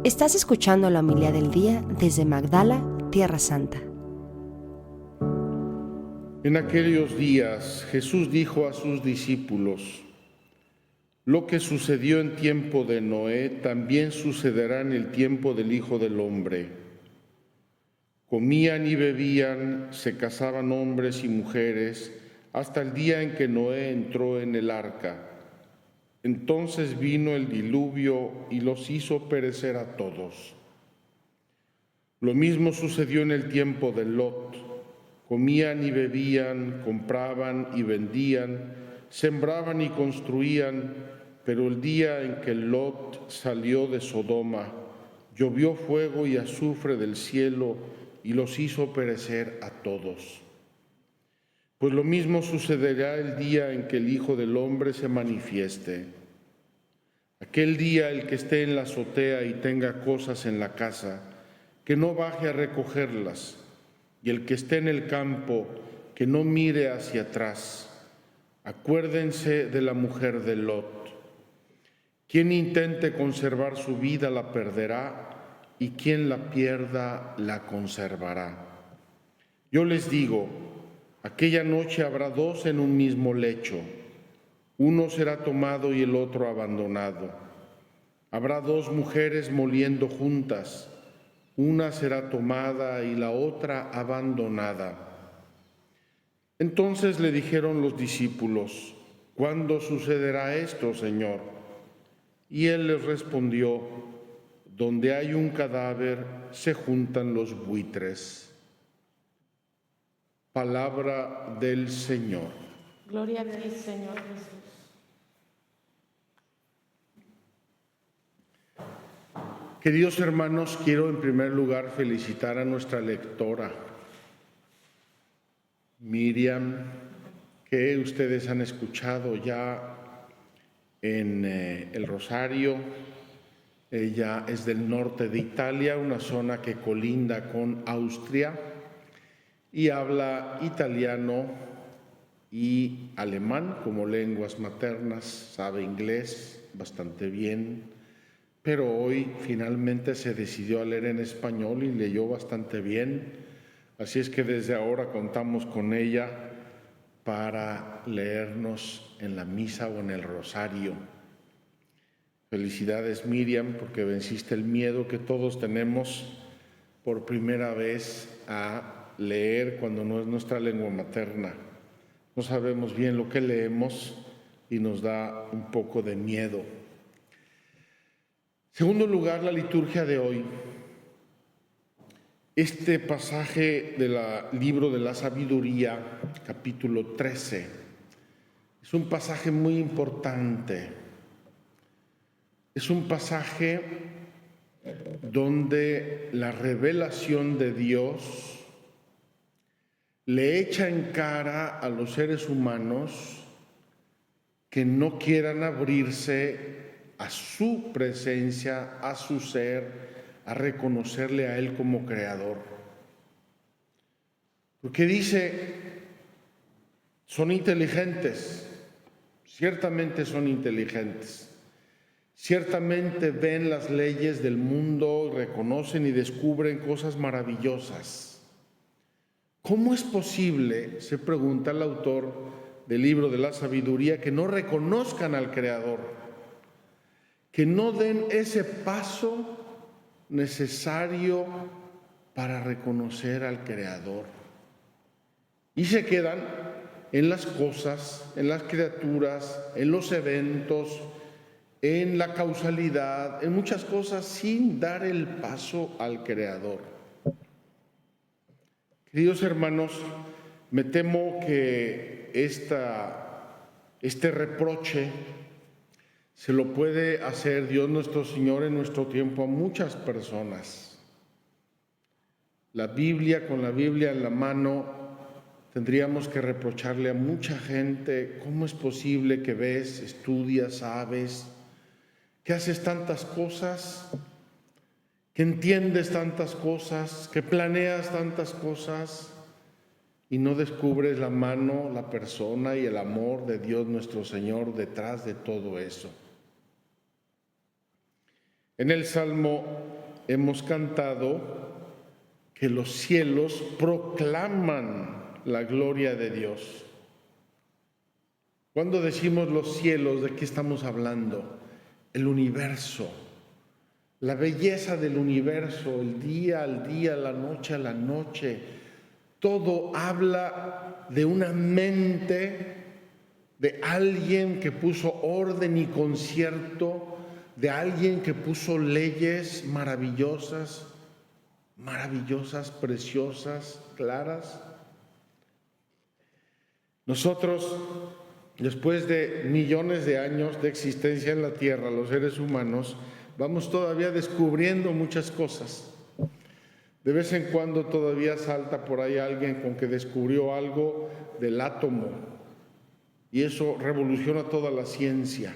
Estás escuchando la homilía del día desde Magdala, Tierra Santa. En aquellos días Jesús dijo a sus discípulos: lo que sucedió en tiempo de Noé también sucederá en el tiempo del Hijo del Hombre. Comían y bebían, se casaban hombres y mujeres, hasta el día en que Noé entró en el arca. Entonces vino el diluvio y los hizo perecer a todos. Lo mismo sucedió en el tiempo de Lot. Comían y bebían, compraban y vendían, sembraban y construían, pero el día en que Lot salió de Sodoma, llovió fuego y azufre del cielo y los hizo perecer a todos. Pues lo mismo sucederá el día en que el Hijo del Hombre se manifieste. Aquel día el que esté en la azotea y tenga cosas en la casa, que no baje a recogerlas, y el que esté en el campo, que no mire hacia atrás. Acuérdense de la mujer de Lot. Quien intente conservar su vida la perderá, y quien la pierda la conservará. Yo les digo, aquella noche habrá dos en un mismo lecho. Uno será tomado y el otro abandonado. Habrá dos mujeres moliendo juntas. Una será tomada y la otra abandonada. Entonces le dijeron los discípulos: ¿cuándo sucederá esto, Señor? Y él les respondió: donde hay un cadáver se juntan los buitres. Palabra del Señor. Gloria a ti, Señor Jesús. Queridos hermanos, quiero en primer lugar felicitar a nuestra lectora, Miriam, que ustedes han escuchado ya en el Rosario. Ella es del norte de Italia, una zona que colinda con Austria, y habla italiano y alemán como lenguas maternas, sabe inglés bastante bien, pero hoy finalmente se decidió a leer en español y leyó bastante bien, así es que desde ahora contamos con ella para leernos en la misa o en el rosario. Felicidades, Miriam, porque venciste el miedo que todos tenemos por primera vez a leer cuando no es nuestra lengua materna. No sabemos bien lo que leemos y nos da un poco de miedo. En segundo lugar, la liturgia de hoy. Este pasaje del libro de la sabiduría, capítulo 13, es un pasaje muy importante. Es un pasaje donde la revelación de Dios le echa en cara a los seres humanos que no quieran abrirse a su presencia, a su ser, a reconocerle a Él como creador. Porque dice, son inteligentes, ciertamente son inteligentes. Ciertamente ven las leyes del mundo, reconocen y descubren cosas maravillosas. ¿Cómo es posible, se pregunta el autor del libro de la sabiduría, que no reconozcan al Creador, que no den ese paso necesario para reconocer al Creador? Y se quedan en las cosas, en las criaturas, en los eventos, en la causalidad, en muchas cosas, sin dar el paso al Creador. Queridos hermanos, me temo que este reproche se lo puede hacer Dios nuestro Señor en nuestro tiempo a muchas personas. La Biblia, con la Biblia en la mano, tendríamos que reprocharle a mucha gente: ¿cómo es posible que ves, estudias, sabes, que haces tantas cosas, que entiendes tantas cosas, que planeas tantas cosas y no descubres la mano, la persona y el amor de Dios nuestro Señor detrás de todo eso? En el Salmo hemos cantado que los cielos proclaman la gloria de Dios. Cuando decimos los cielos, ¿de qué estamos hablando? El universo, la belleza del universo, el día al día, la noche a la noche. Todo habla de una mente, de alguien que puso orden y concierto, de alguien que puso leyes maravillosas, preciosas, claras. Nosotros, después de millones de años de existencia en la Tierra, los seres humanos, vamos todavía descubriendo muchas cosas. De vez en cuando todavía salta por ahí alguien con que descubrió algo del átomo, y eso revoluciona toda la ciencia.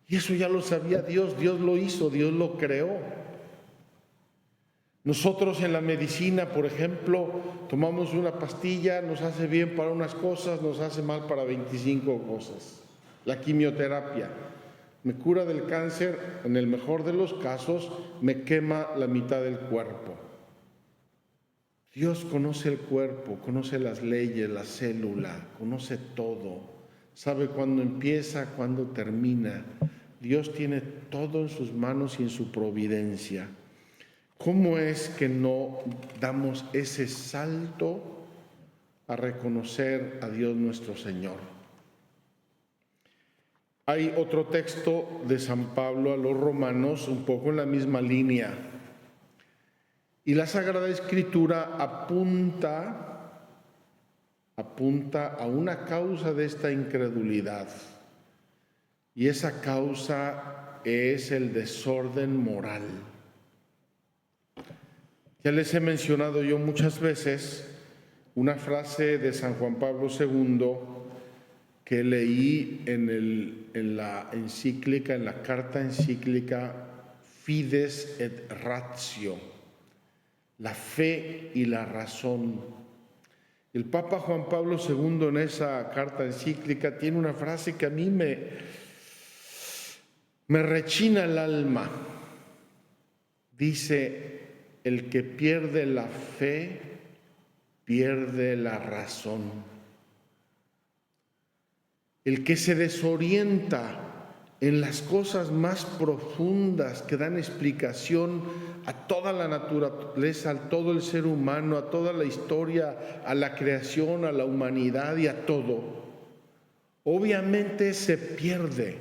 Y eso ya lo sabía Dios, Dios lo hizo, Dios lo creó. Nosotros en la medicina, por ejemplo, tomamos una pastilla, nos hace bien para unas cosas, nos hace mal para 25 cosas. La quimioterapia me cura del cáncer, en el mejor de los casos, me quema la mitad del cuerpo. Dios conoce el cuerpo, conoce las leyes, la célula, conoce todo, sabe cuándo empieza, cuándo termina. Dios tiene todo en sus manos y en su providencia. ¿Cómo es que no damos ese salto a reconocer a Dios nuestro Señor? Hay otro texto de San Pablo a los Romanos, un poco en la misma línea. Y la Sagrada Escritura apunta a una causa de esta incredulidad. Y esa causa es el desorden moral. Ya les he mencionado yo muchas veces una frase de San Juan Pablo II que leí en la encíclica, en la carta encíclica Fides et Ratio, la fe y la razón. El Papa Juan Pablo II en esa carta encíclica tiene una frase que a mí me rechina el alma. Dice: el que pierde la fe, pierde la razón. El que se desorienta en las cosas más profundas que dan explicación a toda la naturaleza, a todo el ser humano, a toda la historia, a la creación, a la humanidad y a todo, obviamente se pierde.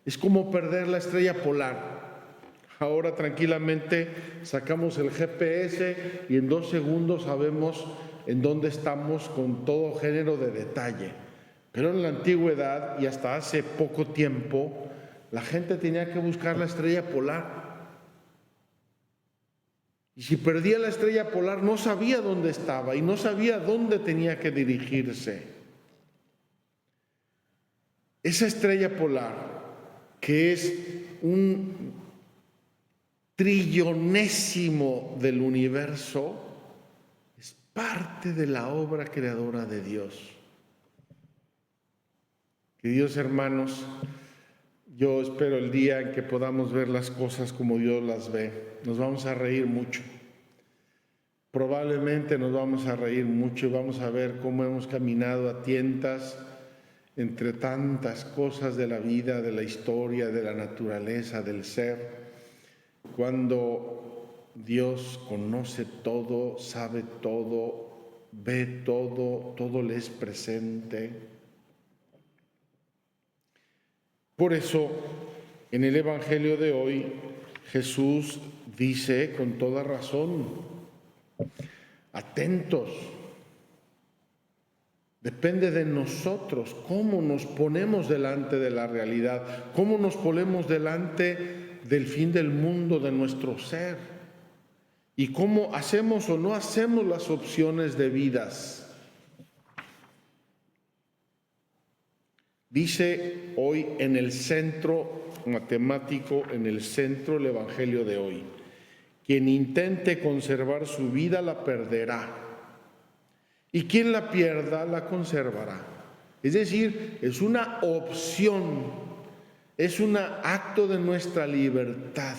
Es como perder la estrella polar. Ahora tranquilamente sacamos el GPS y en 2 segundos sabemos en dónde estamos con todo género de detalle. Pero en la antigüedad y hasta hace poco tiempo, la gente tenía que buscar la estrella polar. Y si perdía la estrella polar, no sabía dónde estaba y no sabía dónde tenía que dirigirse. Esa estrella polar, que es un trillonésimo del universo, es parte de la obra creadora de Dios. Queridos hermanos, yo espero el día en que podamos ver las cosas como Dios las ve. Nos vamos a reír mucho. Probablemente nos vamos a reír mucho y vamos a ver cómo hemos caminado a tientas entre tantas cosas de la vida, de la historia, de la naturaleza, del ser. Cuando Dios conoce todo, sabe todo, ve todo, todo le es presente. Por eso, en el Evangelio de hoy, Jesús dice con toda razón: atentos, depende de nosotros cómo nos ponemos delante de la realidad, cómo nos ponemos delante del fin del mundo, de nuestro ser, y cómo hacemos o no hacemos las opciones debidas. Dice hoy en el centro matemático, en el centro del Evangelio de hoy: quien intente conservar su vida la perderá, y quien la pierda la conservará. Es decir, es una opción, es un acto de nuestra libertad.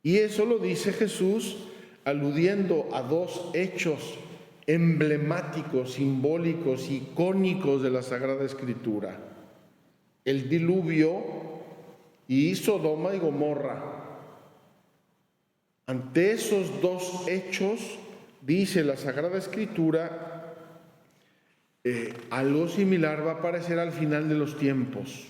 Y eso lo dice Jesús aludiendo a dos hechos emblemáticos, simbólicos, icónicos de la Sagrada Escritura: el diluvio y Sodoma y Gomorra. Ante esos dos hechos, dice la Sagrada Escritura, algo similar va a aparecer al final de los tiempos.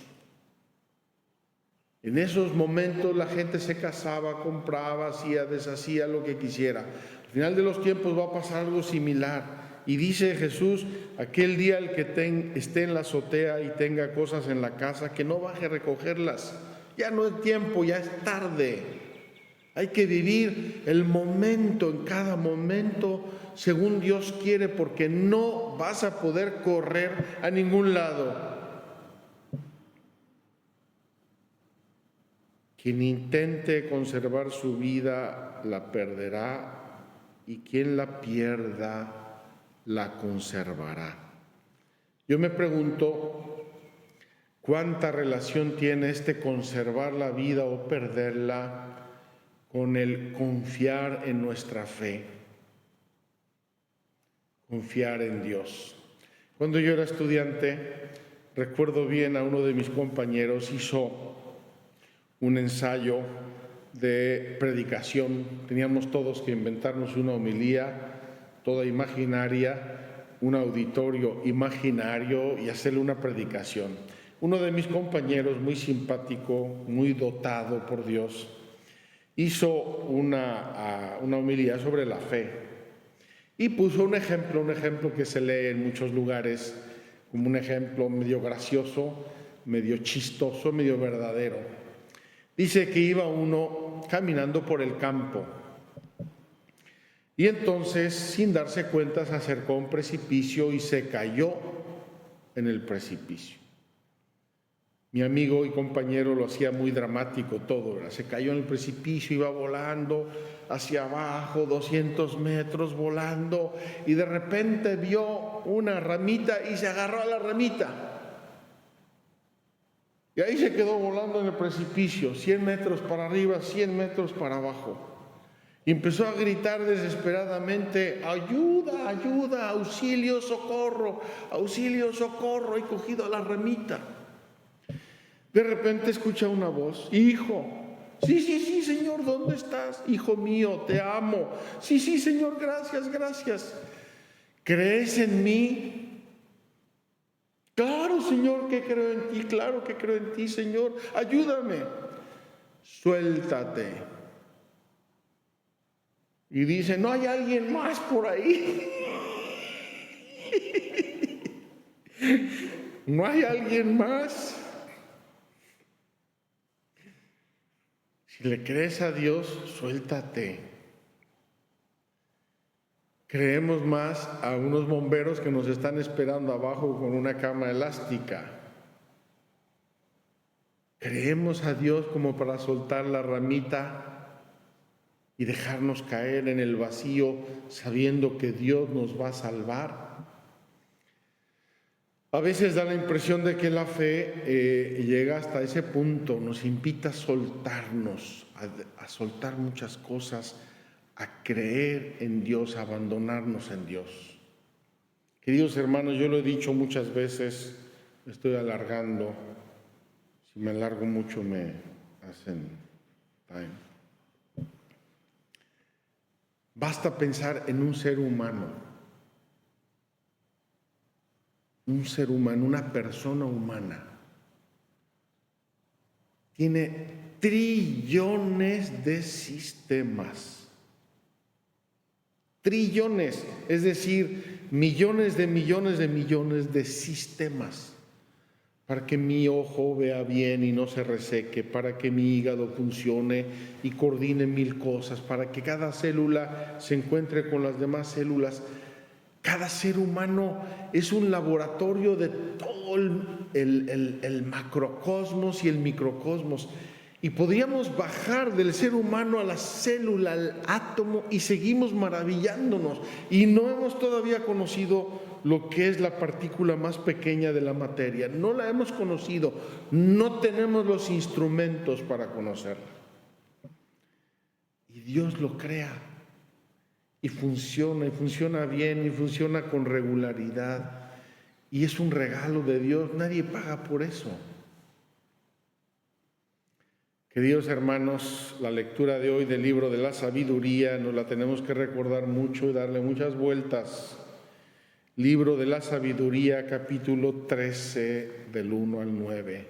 En esos momentos la gente se casaba, compraba, hacía, deshacía lo que quisiera. Al final de los tiempos va a pasar algo similar. Y dice Jesús, aquel día el que esté en la azotea y tenga cosas en la casa, que no baje a recogerlas. Ya no es tiempo, ya es tarde. Hay que vivir el momento, en cada momento, según Dios quiere, porque no vas a poder correr a ningún lado. Quien intente conservar su vida la perderá, y quien la pierda la conservará. Yo me pregunto, ¿cuánta relación tiene este conservar la vida o perderla con el confiar en nuestra fe? Confiar en Dios. Cuando yo era estudiante, recuerdo bien a uno de mis compañeros hizo un ensayo de predicación. Teníamos todos que inventarnos una homilía toda imaginaria, un auditorio imaginario y hacerle una predicación. Uno de mis compañeros, muy simpático, muy dotado por Dios, hizo una homilía sobre la fe y puso un ejemplo que se lee en muchos lugares, como un ejemplo medio gracioso, medio chistoso, medio verdadero. Dice que iba uno caminando por el campo y entonces, sin darse cuenta, se acercó a un precipicio y se cayó en el precipicio. Mi amigo y compañero lo hacía muy dramático todo, ¿verdad? Se cayó en el precipicio, iba volando hacia abajo, 200 metros volando, y de repente vio una ramita y se agarró a la ramita. Y ahí se quedó volando en el precipicio, 100 metros para arriba, 100 metros para abajo. Y empezó a gritar desesperadamente: ayuda, ayuda, auxilio, socorro, y cogido a la ramita. De repente escucha una voz: hijo. Sí, Señor, ¿dónde estás? Hijo mío, te amo. Sí, Señor, gracias. ¿Crees en mí? Claro, Señor, que creo en ti, claro que creo en ti, Señor, ayúdame. Suéltate. Y dice: ¿no hay alguien más por ahí? ¿No hay alguien más? Si le crees a Dios, suéltate. Creemos más a unos bomberos que nos están esperando abajo con una cama elástica. Creemos a Dios como para soltar la ramita y dejarnos caer en el vacío sabiendo que Dios nos va a salvar. A veces da la impresión de que la fe llega hasta ese punto, nos invita a soltarnos, a soltar muchas cosas, a creer en Dios, a abandonarnos en Dios. Queridos hermanos, yo lo he dicho muchas veces, me estoy alargando. Si me alargo mucho me hacen time. Basta pensar en un ser humano, una persona humana. Tiene trillones de sistemas. Trillones, es decir, millones de sistemas, para que mi ojo vea bien y no se reseque, para que mi hígado funcione y coordine mil cosas, para que cada célula se encuentre con las demás células. Cada ser humano es un laboratorio de todo el macrocosmos y el microcosmos. Y podríamos bajar del ser humano a la célula, al átomo, y seguimos maravillándonos. Y no hemos todavía conocido lo que es la partícula más pequeña de la materia. No la hemos conocido, no tenemos los instrumentos para conocerla. Y Dios lo crea. Y funciona bien, y funciona con regularidad. Y es un regalo de Dios, nadie paga por eso. Queridos hermanos, la lectura de hoy del libro de la sabiduría nos la tenemos que recordar mucho y darle muchas vueltas. Libro de la sabiduría, capítulo 13, del 1 al 9.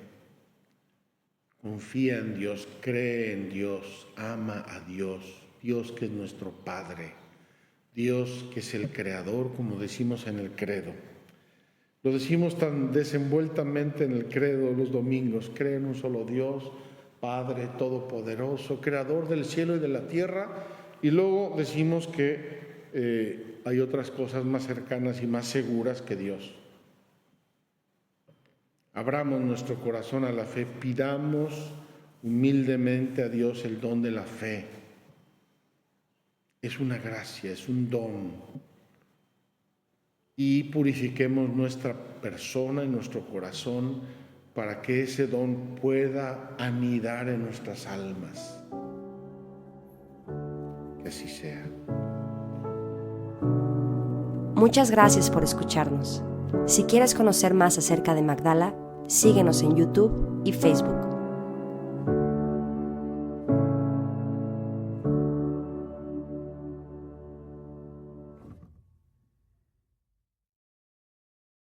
Confía en Dios, cree en Dios, ama a Dios, Dios que es nuestro Padre, Dios que es el Creador, como decimos en el credo. Lo decimos tan desenvueltamente en el credo los domingos: cree en un solo Dios, Padre Todopoderoso, Creador del cielo y de la tierra. Y luego decimos que hay otras cosas más cercanas y más seguras que Dios. Abramos nuestro corazón a la fe, pidamos humildemente a Dios el don de la fe. Es una gracia, es un don. Y purifiquemos nuestra persona y nuestro corazón para que ese don pueda anidar en nuestras almas. Que así sea. Muchas gracias por escucharnos. Si quieres conocer más acerca de Magdala, síguenos en YouTube y Facebook.